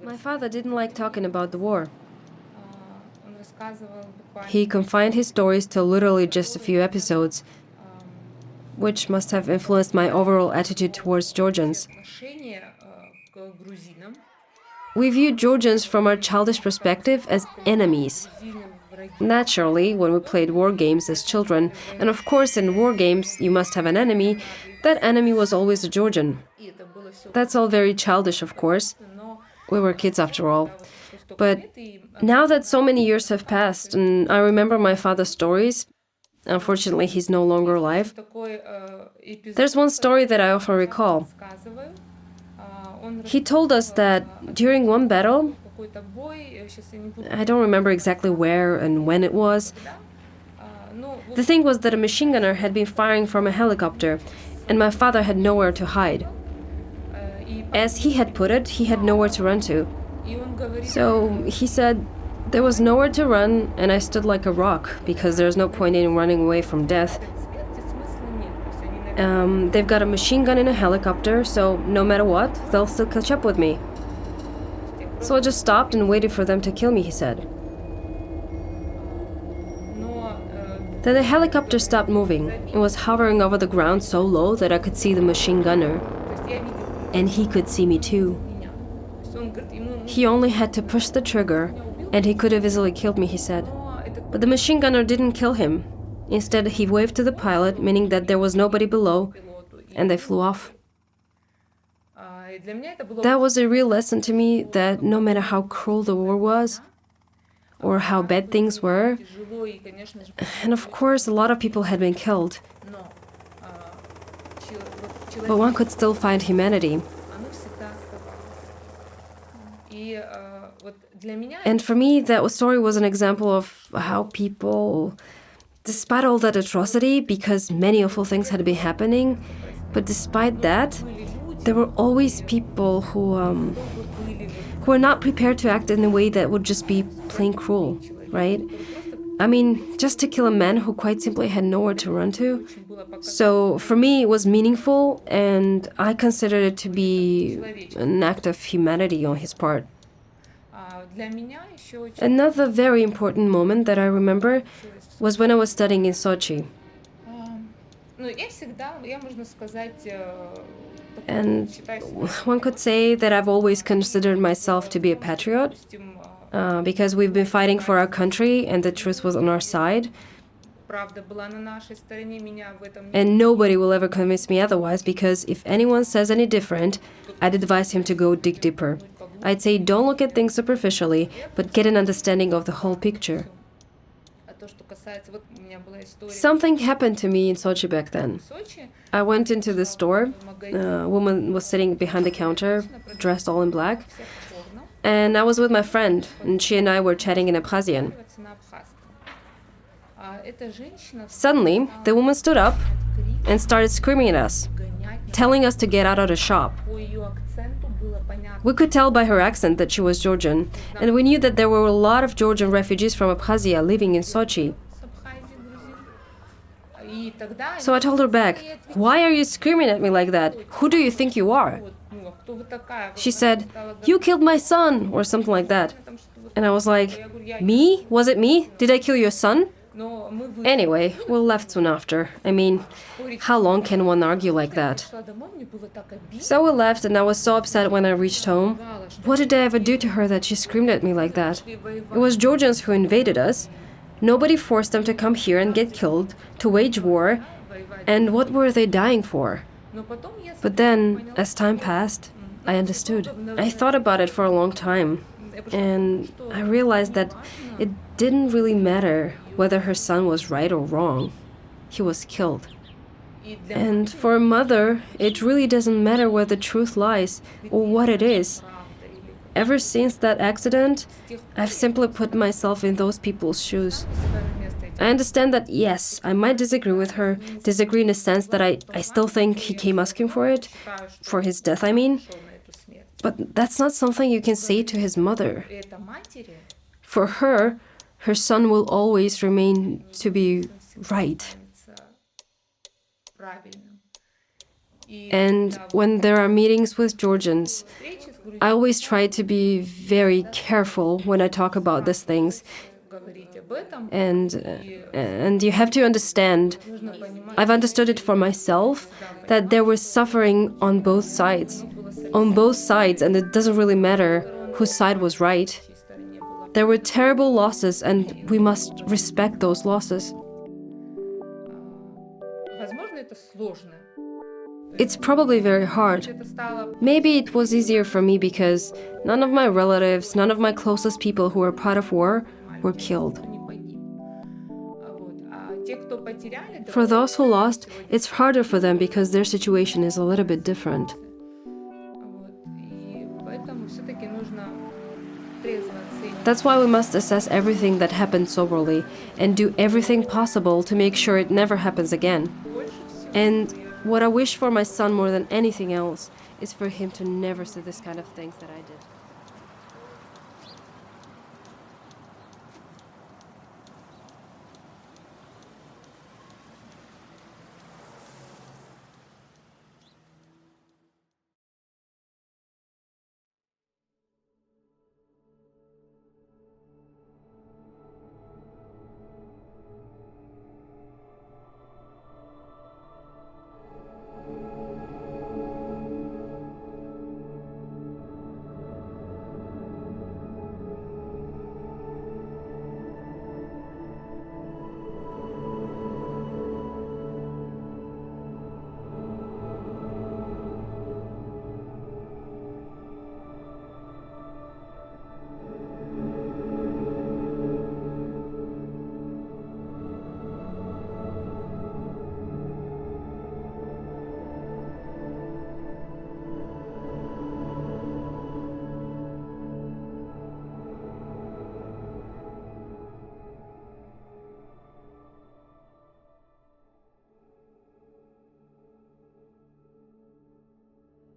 My father didn't like talking about the war. He confined his stories to literally just a few episodes, which must have influenced my overall attitude towards Georgians. We view Georgians from our childish perspective as enemies. Naturally, when we played war games as children, and of course in war games you must have an enemy, that enemy was always a Georgian. That's all very childish, of course. We were kids after all. But now that so many years have passed and I remember my father's stories, unfortunately he's no longer alive, there's one story that I often recall. He told us that during one battle, I don't remember exactly where and when it was, the thing was that a machine gunner had been firing from a helicopter and my father had nowhere to hide. As he had put it, he had nowhere to run to. So he said, there was nowhere to run and I stood like a rock because there's no point in running away from death. They've got a machine gun in a helicopter, so no matter what, they'll still catch up with me. So I just stopped and waited for them to kill me, he said. Then the helicopter stopped moving and was hovering over the ground so low that I could see the machine gunner. And he could see me too. He only had to push the trigger, and he could have easily killed me, he said. But the machine gunner didn't kill him. Instead, he waved to the pilot, meaning that there was nobody below, and they flew off. That was a real lesson to me that no matter how cruel the war was, or how bad things were, and of course a lot of people had been killed, but one could still find humanity. And for me, that story was an example of how people, despite all that atrocity, because many awful things had been happening, but despite that, there were always people who were not prepared to act in a way that would just be plain cruel, right? I mean, just to kill a man who quite simply had nowhere to run to. So for me, it was meaningful, and I considered it to be an act of humanity on his part. Another very important moment that I remember was when I was studying in Sochi. And one could say that I've always considered myself to be a patriot, because we've been fighting for our country and the truth was on our side. And nobody will ever convince me otherwise, because if anyone says any different, I'd advise him to go dig deeper. I'd say don't look at things superficially, but get an understanding of the whole picture. Something happened to me in Sochi back then. I went into the store. A woman was sitting behind the counter, dressed all in black. And I was with my friend, and she and I were chatting in Abkhazian. Suddenly, the woman stood up and started screaming at us, telling us to get out of the shop. We could tell by her accent that she was Georgian, and we knew that there were a lot of Georgian refugees from Abkhazia living in Sochi. So I told her back, "Why are you screaming at me like that? Who do you think you are?" She said, "You killed my son," or something like that. And I was like, "Me? Was it me? Did I kill your son?" Anyway, we left soon after. I mean, how long can one argue like that? So we left, and I was so upset when I reached home. What did I ever do to her that she screamed at me like that? It was Georgians who invaded us. Nobody forced them to come here and get killed, to wage war. And what were they dying for? But then, as time passed, I understood. I thought about it for a long time. And I realized that it didn't really matter whether her son was right or wrong. He was killed. And for a mother, it really doesn't matter where the truth lies or what it is. Ever since that accident, I've simply put myself in those people's shoes. I understand that, yes, I might disagree with her, disagree in the sense that I still think he came asking for it, for his death, I mean. But that's not something you can say to his mother. For her, her son will always remain to be right. And when there are meetings with Georgians, I always try to be very careful when I talk about these things. And you have to understand, I've understood it for myself, that there was suffering on both sides. On both sides, and it doesn't really matter whose side was right. There were terrible losses, and we must respect those losses. It's probably very hard. Maybe it was easier for me because none of my relatives, none of my closest people who were part of war were killed. For those who lost, it's harder for them because their situation is a little bit different. That's why we must assess everything that happened soberly and do everything possible to make sure it never happens again. And what I wish for my son more than anything else is for him to never see this kind of things that I did.